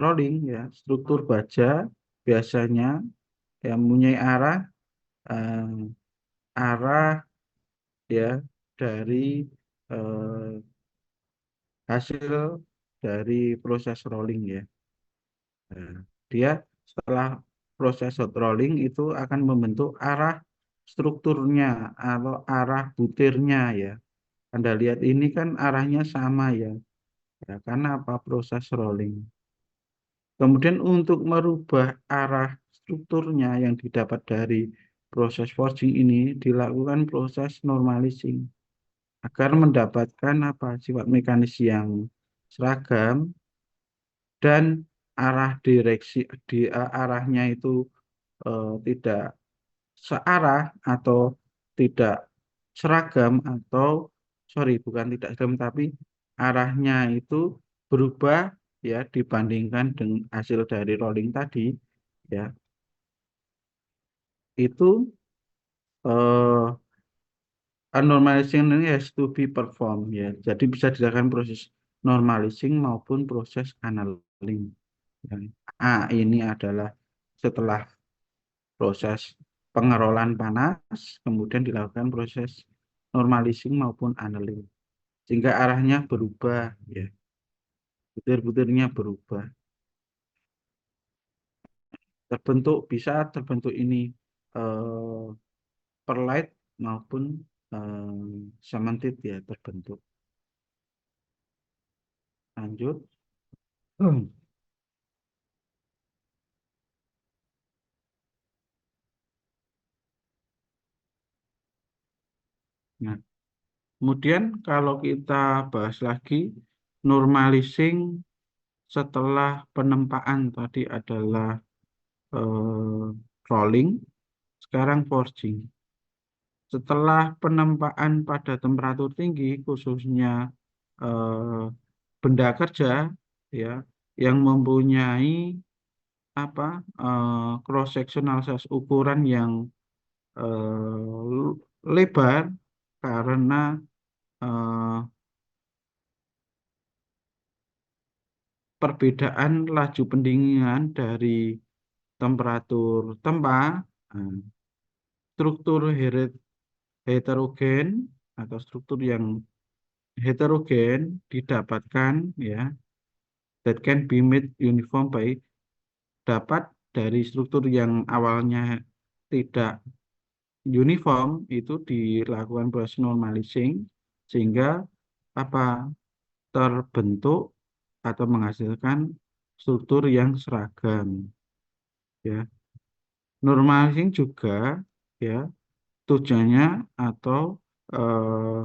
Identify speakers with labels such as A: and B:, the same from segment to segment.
A: rolling ya, struktur baja biasanya yang mempunyai eh, arah ya dari eh, hasil dari proses rolling ya. Nah, dia setelah proses hot rolling itu akan membentuk arah strukturnya atau arah butirnya ya. Anda lihat ini kan arahnya sama ya. Ya, karena apa? Proses rolling. Kemudian untuk merubah arah strukturnya yang didapat dari proses forging ini dilakukan proses normalizing agar mendapatkan apa sifat mekanis yang seragam dan arah direksi arahnya itu tidak searah atau tidak seragam atau sorry bukan tidak seragam tapi arahnya itu berubah ya dibandingkan dengan hasil dari rolling tadi ya itu eh, a normalizing ini has to be performed ya jadi bisa dilakukan proses normalizing maupun proses annealing ya. Ini adalah setelah proses pengerolan panas, kemudian dilakukan proses normalizing maupun annealing. Sehingga arahnya berubah, ya, butir-butirnya berubah. Bisa terbentuk ini eh, perlite maupun cemented ya terbentuk. Lanjut. Hmm. Nah, kemudian kalau kita bahas lagi normalizing setelah penempaan tadi adalah eh, rolling, sekarang forging. Setelah penempaan pada temperatur tinggi, khususnya eh, benda kerja, ya, yang mempunyai apa cross sectional size ukuran yang lebar karena eh, perbedaan laju pendinginan dari temperatur tempat, eh, struktur heterogen atau struktur yang heterogen didapatkan ya that can be made uniform by dapat dari struktur yang awalnya tidak uniform itu dilakukan proses normalizing sehingga apa terbentuk atau menghasilkan struktur yang seragam ya. Normalizing juga ya tujuannya atau eh,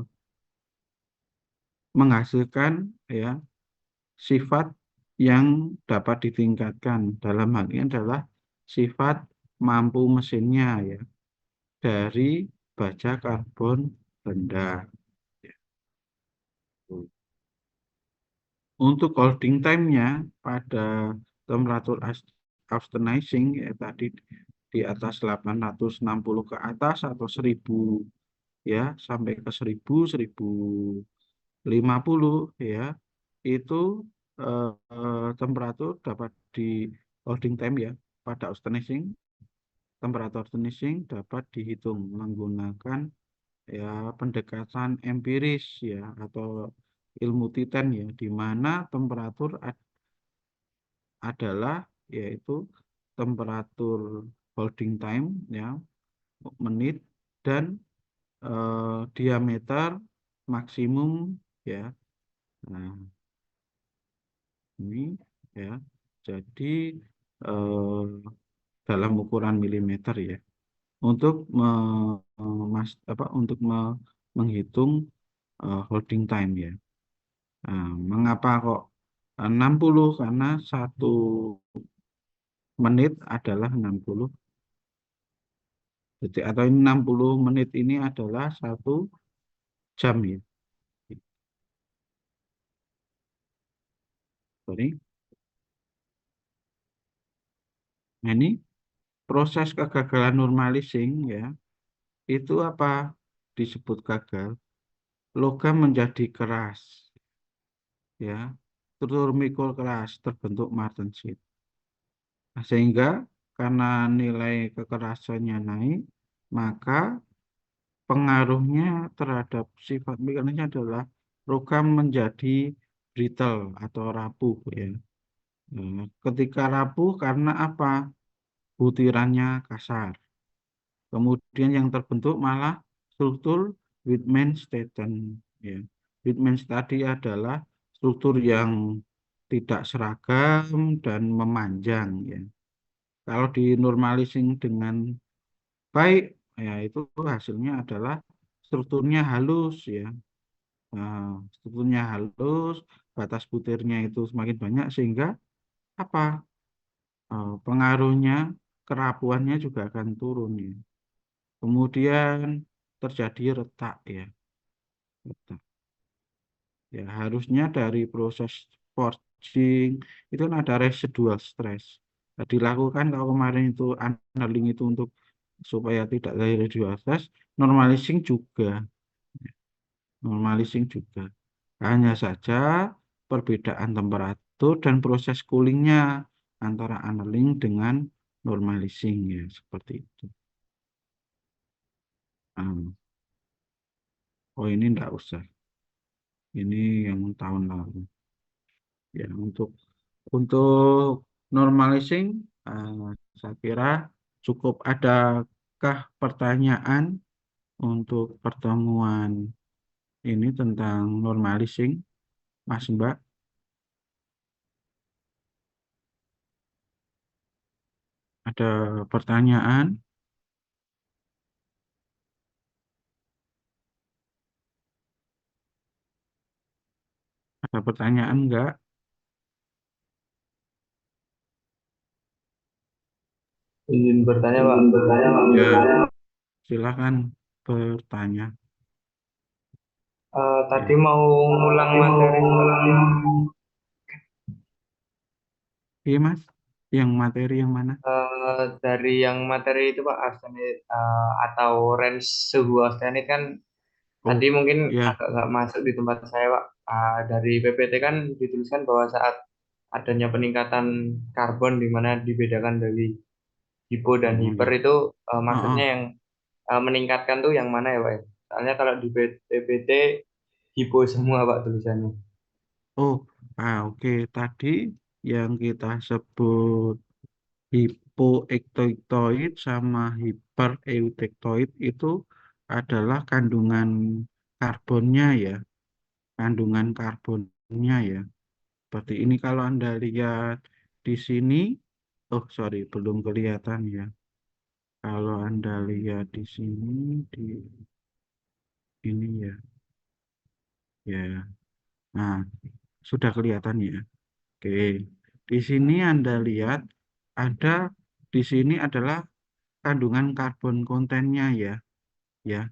A: menghasilkan ya sifat yang dapat ditingkatkan. Dalam hal ini adalah sifat mampu mesinnya ya dari baja karbon rendah. Untuk holding time-nya pada temperatur austenizing ya tadi di atas 860 ke atas atau 1000 ya sampai ke 1050 ya itu temperatur dapat di holding time ya pada austenizing temperatur austenizing dapat dihitung menggunakan ya pendekatan empiris ya atau ilmu Titan ya di mana temperatur adalah yaitu temperatur holding time ya menit dan diameter maksimum ya. Nah, ini ya. Jadi eh, dalam ukuran milimeter ya. Untuk menghitung holding time ya. Nah, mengapa kok 60? Karena 1 menit adalah 60 detik atau 60 menit ini adalah 1 jam ya. Sorry. Nah, ini proses kegagalan normalizing ya. Itu apa disebut gagal? Logam menjadi keras ya. struktur mikrokeras terbentuk martensite. Nah, sehingga karena nilai kekerasannya naik, maka pengaruhnya terhadap sifat mekanisnya adalah logam menjadi brittle atau rapuh ya. Ketika rapuh karena apa? Butirannya kasar. Kemudian yang terbentuk malah struktur Wittmann-Staten ya. Wittmann tadi adalah struktur yang tidak seragam dan memanjang ya. Kalau dinormalising dengan baik ya itu hasilnya adalah strukturnya halus ya. Nah, strukturnya halus, batas butirnya itu semakin banyak sehingga apa? Pengaruhnya kerapuannya juga akan turun ya. Kemudian terjadi retak ya. Retak. Ya, harusnya dari proses forging itu kan ada residual stress. Nah, dilakukan kalau kemarin itu annealing itu untuk supaya tidak ada residual stress, normalizing juga. Normalizing juga. Hanya saja perbedaan temperatur dan proses coolingnya antara annealing dengan normalizing ya seperti itu. Oh ini enggak usah. Ini yang tahun lalu. Ya untuk normalizing, saya kira cukup. Adakah pertanyaan untuk pertemuan ini tentang normalizing, Mas Mbak? Ada pertanyaan? Ada pertanyaan enggak?
B: Izin bertanya, Pak.
A: Ya, silakan bertanya.
B: Tadi
A: Ya.
B: mau ngulang materi soal
A: Iya, Mas. Yang materi yang mana?
B: dari yang materi itu Pak, arsenit atau range suhu arsenit kan tadi
A: Oh,
B: mungkin
A: ya.
B: agak nggak masuk di tempat saya Pak. Dari PPT kan dituliskan bahwa saat adanya peningkatan karbon di mana dibedakan dari hipo dan
A: Oh,
B: hiper
A: ya.
B: itu
A: Oh,
B: maksudnya
A: oh.
B: yang meningkatkan tuh yang mana ya Pak? Soalnya kalau di PPT hipo semua Pak tulisannya.
A: Oh, oke. Tadi yang kita sebut hipoektoitoid sama hipereutektoid itu adalah kandungan karbonnya ya, kandungan karbonnya ya. Seperti ini kalau Anda lihat di sini, oh sorry, belum kelihatan ya. Kalau Anda lihat di sini, di ini ya, ya. Nah, sudah kelihatan ya. Oke, di sini Anda lihat ada di sini adalah kandungan karbon kontennya ya, ya.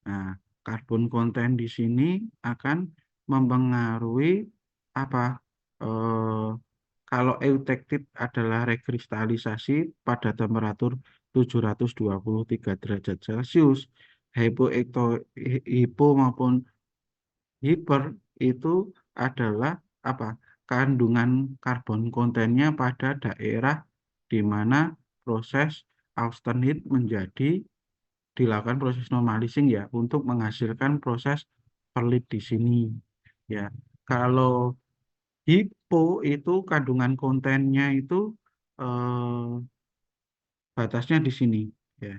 A: Nah, karbon konten di sini akan mempengaruhi apa? Eh, Kalau eutektit adalah rekristalisasi pada temperatur 723 derajat Celcius, hipo maupun hiper itu adalah apa? Kandungan karbon kontennya pada daerah di mana proses Austenit menjadi dilakukan proses normalizing ya untuk menghasilkan proses perlit di sini ya. Kalau hipo itu kandungan kontennya itu eh, batasnya di sini ya.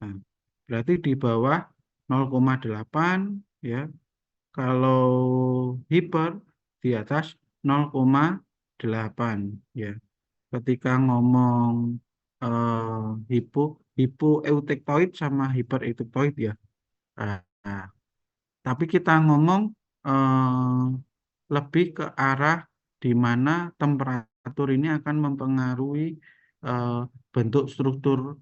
A: Nah, berarti di bawah 0,8 ya. Kalau hiper di atas 0,8 ya. Ketika ngomong hipo, hipoeutektoid sama hipereuktektoid ya. Nah, tapi kita ngomong lebih ke arah di mana temperatur ini akan mempengaruhi eh, bentuk struktur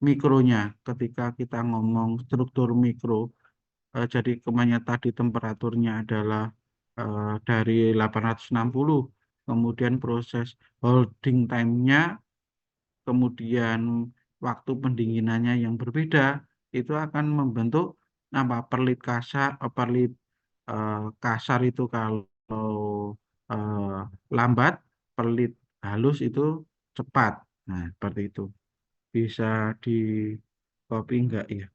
A: mikronya. Ketika kita ngomong struktur mikro, jadi kemanya tadi temperaturnya adalah dari 860, kemudian proses holding time-nya, kemudian waktu pendinginannya yang berbeda, itu akan membentuk apa perlit kasar, perlit kasar itu kalau atau eh, lambat, pelit, halus itu cepat. Nah, seperti itu. Bisa di copy enggak ya?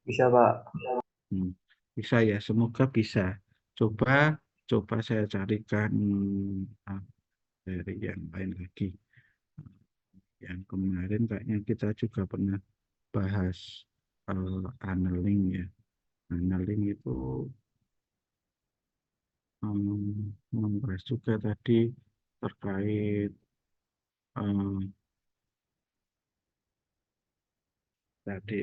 B: Bisa, Pak.
A: Hmm, Bisa ya, semoga bisa. Coba, coba saya carikan ah, dari yang lain lagi. Yang kemarin kayaknya kita juga pernah bahas annealing ya. Annealing itu membahas juga tadi terkait eh, tadi